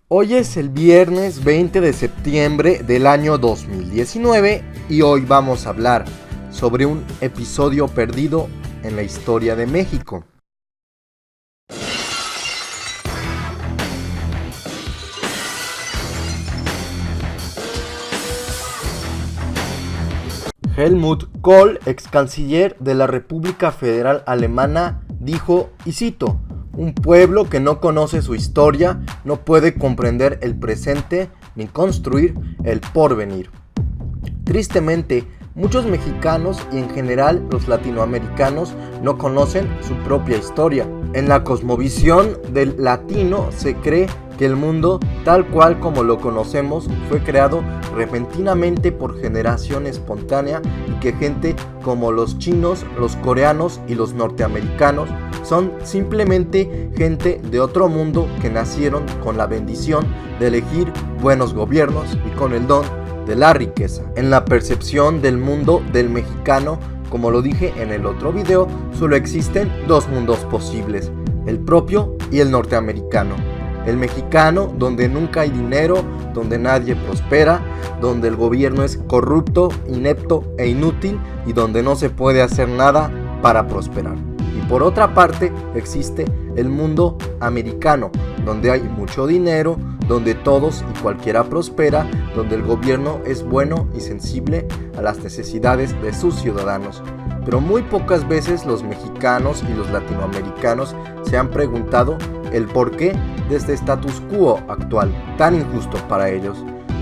Hoy es el viernes 20 de septiembre del año 2019 y hoy vamos a hablar sobre un episodio perdido en la historia de México. Helmut Kohl, ex canciller de la República Federal Alemana, dijo, y cito: "Un pueblo que no conoce su historia no puede comprender el presente ni construir el porvenir". Tristemente, muchos mexicanos y en general los latinoamericanos no conocen su propia historia. En la cosmovisión del latino se cree que el mundo, tal cual como lo conocemos, fue creado repentinamente por generación espontánea y que gente como los chinos, los coreanos y los norteamericanos son simplemente gente de otro mundo que nacieron con la bendición de elegir buenos gobiernos y con el don de la riqueza. En la percepción del mundo del mexicano, como lo dije en el otro video, solo existen dos mundos posibles, el propio y el norteamericano. El mexicano, donde nunca hay dinero, donde nadie prospera, donde el gobierno es corrupto, inepto e inútil y donde no se puede hacer nada para prosperar. Y por otra parte existe el mundo americano, donde hay mucho dinero, donde todos y cualquiera prospera, donde el gobierno es bueno y sensible a las necesidades de sus ciudadanos. Pero muy pocas veces los mexicanos y los latinoamericanos se han preguntado el porqué de este status quo actual, tan injusto para ellos.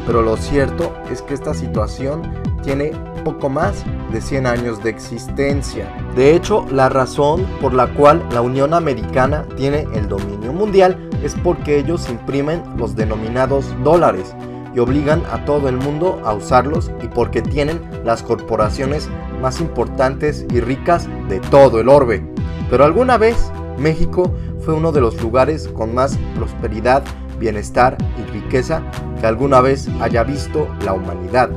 Pero lo cierto es que esta situación tiene poco más de 100 años de existencia. De hecho, la razón por la cual la Unión Americana tiene el dominio mundial es porque ellos imprimen los denominados dólares y obligan a todo el mundo a usarlos, y porque tienen las corporaciones más importantes y ricas de todo el orbe. Pero alguna vez México fue uno de los lugares con más prosperidad, bienestar y riqueza que alguna vez haya visto la humanidad.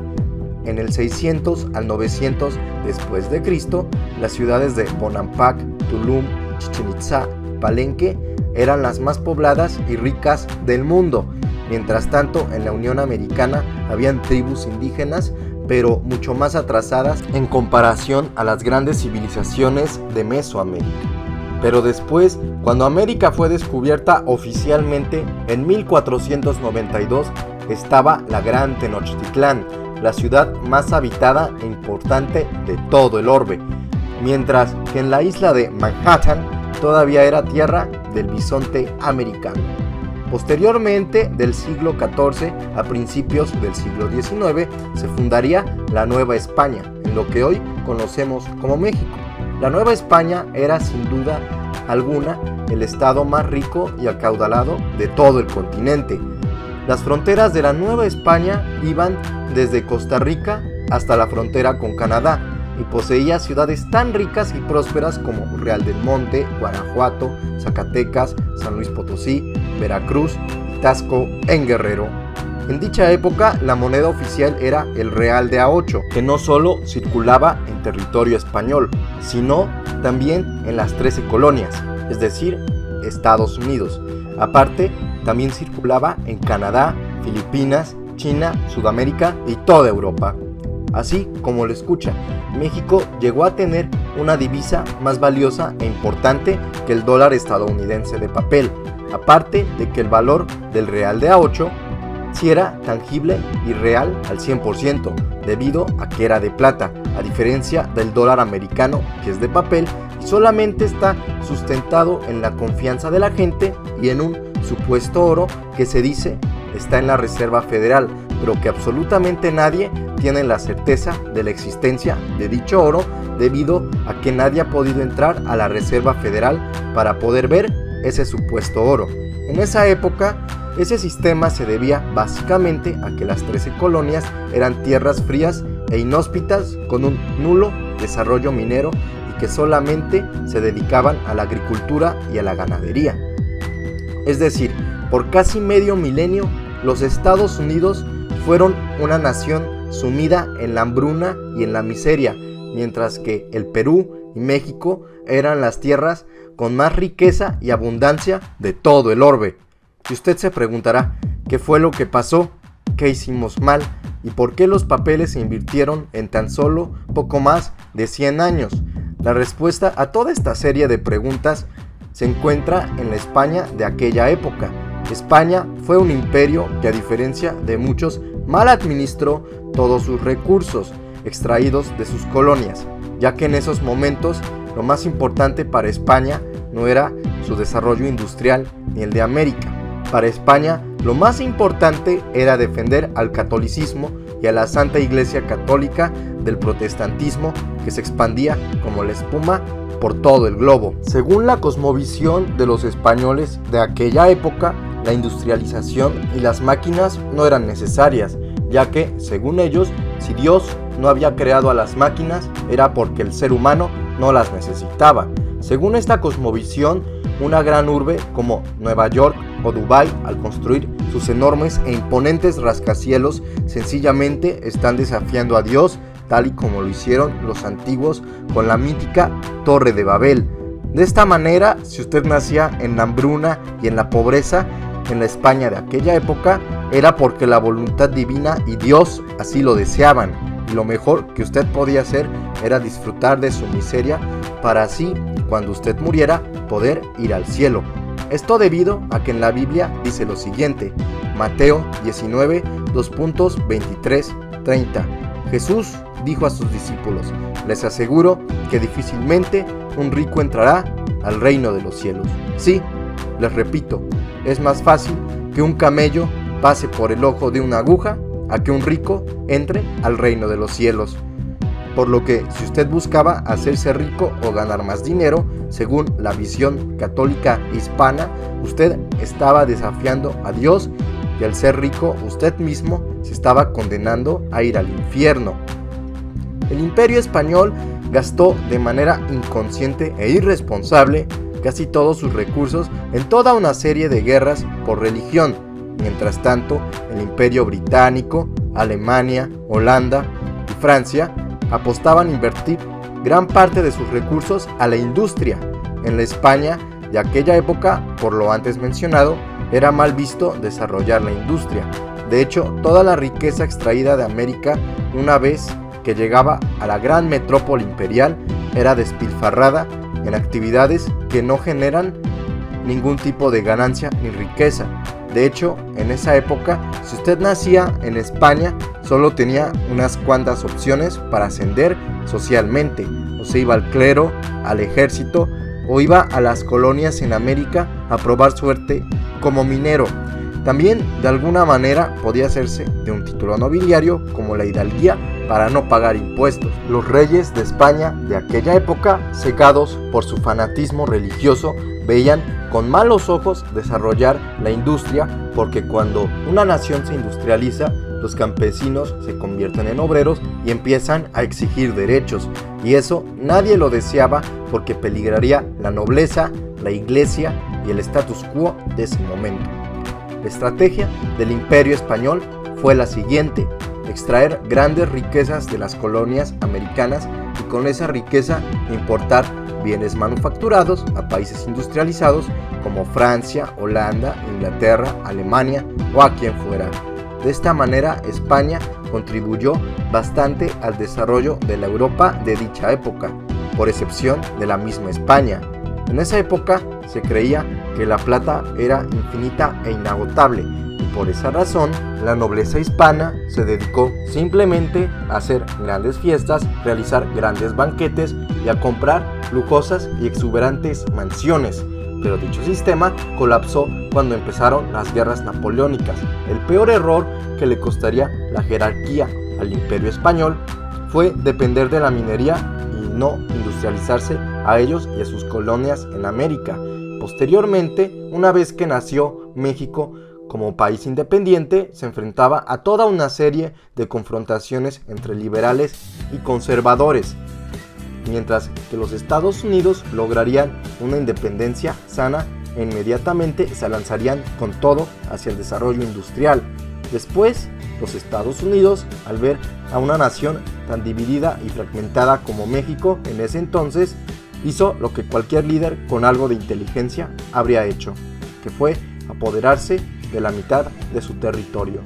En el 600 al 900 después de Cristo, las ciudades de Bonampak, Tulum, Chichén Itzá, Palenque eran las más pobladas y ricas del mundo. Mientras tanto, en la Unión Americana habían tribus indígenas, pero mucho más atrasadas en comparación a las grandes civilizaciones de Mesoamérica. Pero después, cuando América fue descubierta oficialmente en 1492, estaba la Gran Tenochtitlán, la ciudad más habitada e importante de todo el orbe, mientras que en la isla de Manhattan todavía era tierra del bisonte americano. Posteriormente, del siglo XIV a principios del siglo XIX, se fundaría la Nueva España, en lo que hoy conocemos como México. La Nueva España era sin duda alguna el estado más rico y acaudalado de todo el continente. Las fronteras de la Nueva España iban desde Costa Rica hasta la frontera con Canadá y poseía ciudades tan ricas y prósperas como Real del Monte, Guanajuato, Zacatecas, San Luis Potosí, Veracruz y Taxco en Guerrero. En dicha época, la moneda oficial era el real de A8, que no solo circulaba en territorio español, sino también en las 13 colonias, es decir, Estados Unidos. Aparte, también circulaba en Canadá, Filipinas, China, Sudamérica y toda Europa. Así como lo escucha, México llegó a tener una divisa más valiosa e importante que el dólar estadounidense de papel, aparte de que el valor del real de A8 sí era tangible y real al 100%, debido a que era de plata, a diferencia del dólar americano, que es de papel y solamente está sustentado en la confianza de la gente y en un supuesto oro que se dice está en la Reserva Federal, pero que absolutamente nadie tiene la certeza de la existencia de dicho oro, debido a que nadie ha podido entrar a la Reserva Federal para poder ver ese supuesto oro. En esa época, ese sistema se debía básicamente a que las 13 colonias eran tierras frías e inhóspitas con un nulo desarrollo minero y que solamente se dedicaban a la agricultura y a la ganadería. Es decir, por casi medio milenio, los Estados Unidos fueron una nación sumida en la hambruna y en la miseria, mientras que el Perú y México eran las tierras con más riqueza y abundancia de todo el orbe. Y usted se preguntará, ¿Qué fue lo que pasó? ¿Qué hicimos mal? ¿Y por qué los papeles se invirtieron en tan solo poco más de 100 años? La respuesta a toda esta serie de preguntas se encuentra en la España de aquella época. España fue un imperio que, a diferencia de muchos, mal administró todos sus recursos extraídos de sus colonias, ya que en esos momentos lo más importante para España no era su desarrollo industrial ni el de América. Para España lo más importante era defender al catolicismo y a la Santa Iglesia Católica del protestantismo que se expandía como la espuma por todo el globo. Según la cosmovisión de los españoles de aquella época, la industrialización y las máquinas no eran necesarias, ya que, según ellos, si Dios no había creado a las máquinas, era porque el ser humano no las necesitaba. Según esta cosmovisión, una gran urbe como Nueva York o Dubái, al construir sus enormes e imponentes rascacielos, sencillamente están desafiando a Dios, tal y como lo hicieron los antiguos con la mítica Torre de Babel. De esta manera, si usted nacía en la hambruna y en la pobreza, en la España de aquella época, era porque la voluntad divina y Dios así lo deseaban, y lo mejor que usted podía hacer era disfrutar de su miseria para así, cuando usted muriera, poder ir al cielo. Esto debido a que en la Biblia dice lo siguiente, Mateo 19, 2.23-30. Jesús dijo a sus discípulos, les aseguro que difícilmente un rico entrará al reino de los cielos. Sí, les repito, es más fácil que un camello pase por el ojo de una aguja a que un rico entre al reino de los cielos. Por lo que, si usted buscaba hacerse rico o ganar más dinero, según la visión católica hispana, usted estaba desafiando a Dios y al ser rico usted mismo se estaba condenando a ir al infierno. El Imperio Español gastó de manera inconsciente e irresponsable casi todos sus recursos en toda una serie de guerras por religión. Mientras tanto, el Imperio Británico, Alemania, Holanda y Francia apostaban a invertir gran parte de sus recursos a la industria. En la España de aquella época, por lo antes mencionado, era mal visto desarrollar la industria. De hecho, toda la riqueza extraída de América, una vez que llegaba a la gran metrópoli imperial, era despilfarrada en actividades que no generan ningún tipo de ganancia ni riqueza. De hecho, en esa época, si usted nacía en España, solo tenía unas cuantas opciones para ascender socialmente. O se iba al clero, al ejército, o iba a las colonias en América a probar suerte como minero. También, de alguna manera, podía hacerse de un título nobiliario como la hidalguía para no pagar impuestos. Los reyes de España de aquella época, cegados por su fanatismo religioso, veían con malos ojos desarrollar la industria, porque cuando una nación se industrializa, los campesinos se convierten en obreros y empiezan a exigir derechos, y eso nadie lo deseaba porque peligraría la nobleza, la iglesia y el status quo de ese momento. La estrategia del Imperio Español fue la siguiente: extraer grandes riquezas de las colonias americanas y con esa riqueza importar bienes manufacturados a países industrializados como Francia, Holanda, Inglaterra, Alemania o a quien fuera. De esta manera, España contribuyó bastante al desarrollo de la Europa de dicha época, por excepción de la misma España. En esa época se creía que la plata era infinita e inagotable, y por esa razón la nobleza hispana se dedicó simplemente a hacer grandes fiestas, realizar grandes banquetes y a comprar lujosas y exuberantes mansiones. Pero dicho sistema colapsó cuando empezaron las guerras napoleónicas. El peor error que le costaría la jerarquía al Imperio Español fue depender de la minería y no industrializarse a ellos y a sus colonias en América. Posteriormente, una vez que nació México como país independiente, se enfrentaba a toda una serie de confrontaciones entre liberales y conservadores, mientras que los Estados Unidos lograrían una independencia sana e inmediatamente se lanzarían con todo hacia el desarrollo industrial. Después, los Estados Unidos, al ver a una nación tan dividida y fragmentada como México en ese entonces, hizo lo que cualquier líder con algo de inteligencia habría hecho, que fue apoderarse de la mitad de su territorio.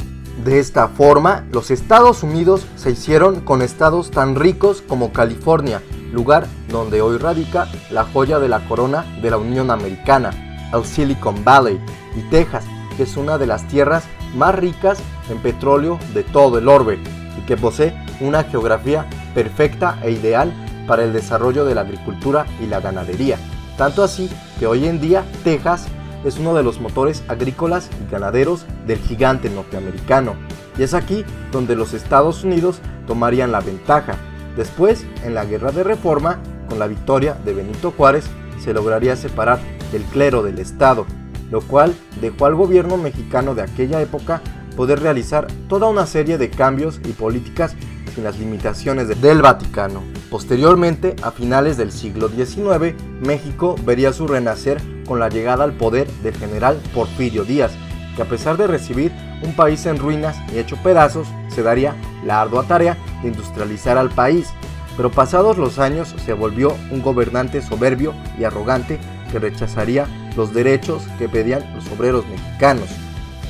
De esta forma, los Estados Unidos se hicieron con estados tan ricos como California, lugar donde hoy radica la joya de la corona de la Unión Americana, el Silicon Valley, y Texas, que es una de las tierras más ricas en petróleo de todo el orbe y que posee una geografía perfecta e ideal para el desarrollo de la agricultura y la ganadería. Tanto así que hoy en día Texas es uno de los motores agrícolas y ganaderos del gigante norteamericano, y es aquí donde los Estados Unidos tomarían la ventaja. Después, en la Guerra de Reforma, con la victoria de Benito Juárez, se lograría separar el clero del Estado, lo cual dejó al gobierno mexicano de aquella época poder realizar toda una serie de cambios y políticas sin las limitaciones del Vaticano. Posteriormente, a finales del siglo XIX, México vería su renacer con la llegada al poder del general Porfirio Díaz, que a pesar de recibir un país en ruinas y hecho pedazos, se daría la ardua tarea de industrializar al país, pero pasados los años se volvió un gobernante soberbio y arrogante que rechazaría los derechos que pedían los obreros mexicanos.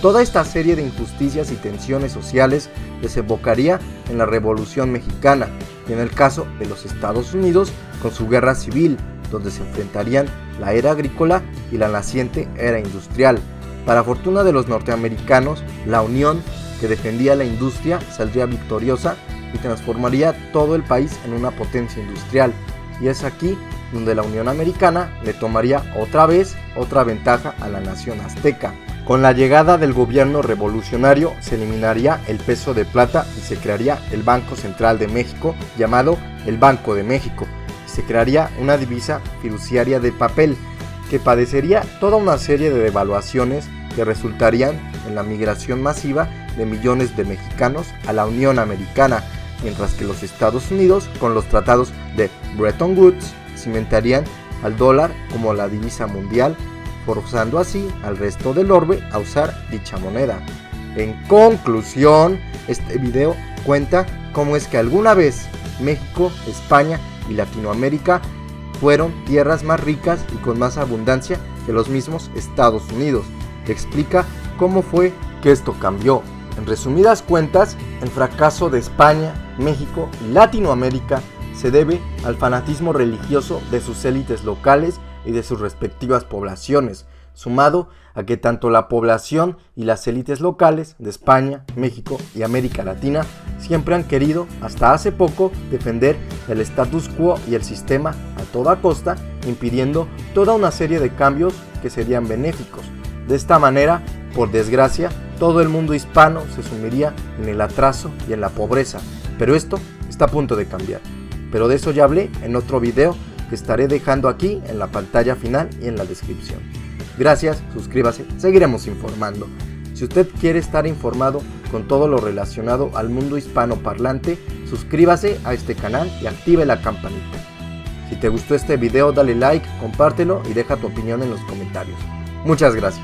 Toda esta serie de injusticias y tensiones sociales desembocaría en la Revolución Mexicana y en el caso de los Estados Unidos con su guerra civil, donde se enfrentarían la era agrícola y la naciente era industrial. Para fortuna de los norteamericanos, la Unión, que defendía la industria, saldría victoriosa y transformaría todo el país en una potencia industrial. Y es aquí donde la Unión Americana le tomaría otra ventaja a la nación azteca. Con la llegada del gobierno revolucionario se eliminaría el peso de plata y se crearía el Banco Central de México, llamado el Banco de México. Se crearía una divisa fiduciaria de papel que padecería toda una serie de devaluaciones que resultarían en la migración masiva de millones de mexicanos a la Unión Americana, mientras que los Estados Unidos, con los tratados de Bretton Woods, cimentarían al dólar como la divisa mundial, forzando así al resto del orbe a usar dicha moneda. En conclusión, este video cuenta cómo es que alguna vez México, España y Latinoamérica fueron tierras más ricas y con más abundancia que los mismos Estados Unidos, que explica cómo fue que esto cambió. En resumidas cuentas, el fracaso de España, México y Latinoamérica se debe al fanatismo religioso de sus élites locales y de sus respectivas poblaciones, sumado a que tanto la población y las élites locales de España, México y América Latina siempre han querido, hasta hace poco, defender el status quo y el sistema a toda costa, impidiendo toda una serie de cambios que serían benéficos. De esta manera, por desgracia, todo el mundo hispano se sumiría en el atraso y en la pobreza, pero esto está a punto de cambiar. Pero de eso ya hablé en otro video que estaré dejando aquí en la pantalla final y en la descripción. Gracias, suscríbase, seguiremos informando. Si usted quiere estar informado con todo lo relacionado al mundo hispanoparlante, suscríbase a este canal y active la campanita. Si te gustó este video, dale like, compártelo y deja tu opinión en los comentarios. Muchas gracias.